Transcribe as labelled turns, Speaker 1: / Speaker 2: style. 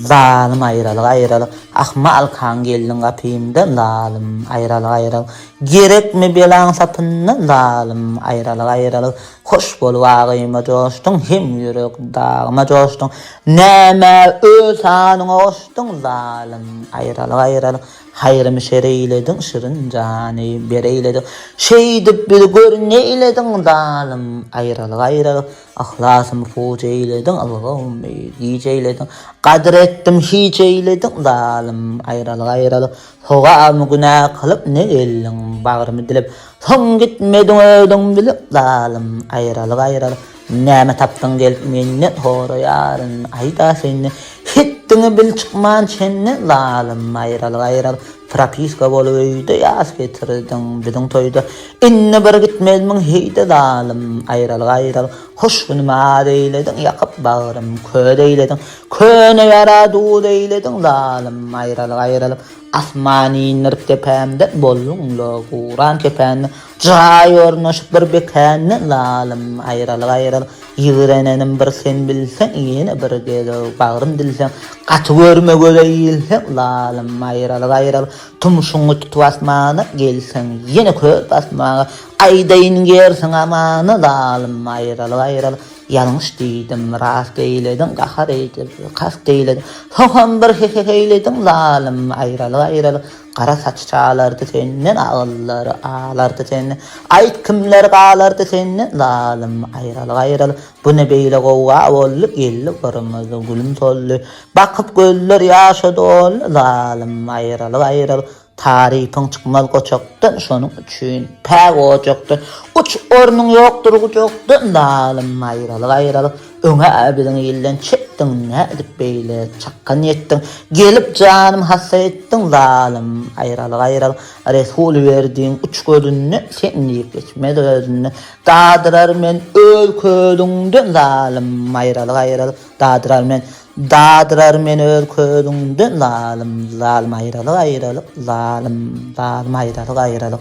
Speaker 1: zalim ayrılık ahmal kan gelin kapımda zalim ayrılık gerek mi belan sapından zalim ayrılık hoş bol vağıma coştun hem yürek dağıma coştun neme ösanın oştun zalim ayrılık hayrımı şereyledin şirin cani bereyledin şeydip bir gör neyledin zalim ayrılık ahlasım fuç eyledin Allah'ım hiç eyledin kadir ettim hiç eyledin zalim ayrılık soğamı günah kılıp ne elin bağrımı dilip son gitmedin öldün bilip zalim ayrılık neme taptın gelip minnet horo yarın ayda seni hittini bil çıkman çenni zalim ayrılık Trapiska boluydu yas getirdin bidin toydu inni bir gitmedmin heydi zalim ayrılık hoş günüma deyledin yakıp bağırım kö deyledin köne yara du deyledin zalim ayrılık asmani nırp tepemde bolunlu Kur'an tepemde cayornoş bir bekenni zalim ayrılık yığrenenin bir sen bilsen yine bir gelo bağırım dilsen katı görme göreyilsen zalim ayrılık tumşunu tutu asmana gelsen yine köp asmana aydayın gersin amanı zalim ayrılık yanlış deydim rast eyledin kahar eydim kast eyledin soğan bir eyledin zalim ayrılık Kara saç çağlardı senin ağılları ağlardı senin ayt kimler ağlardı senin zalim ayrılık bu ne beyle kova ollu gelli kırmızı gülüm sollu bakıp göller yaşı dolu zalim ayrılık tarifin çıkmaz koçaktan şunun için pek ocaktı uç ornun yoktur koçaktan zalim ayrılık öne bilin ilden çıktın ne edip beyle çakkan yettin gelip canım hassa ettin zalim ayrılık Resul verdiğin uç gözünü sen deyip geçmedi özünü dadırar men öl ködünden zalim ayrılık dadırar men öl ködünden zalim ayrılık zalim ayrılık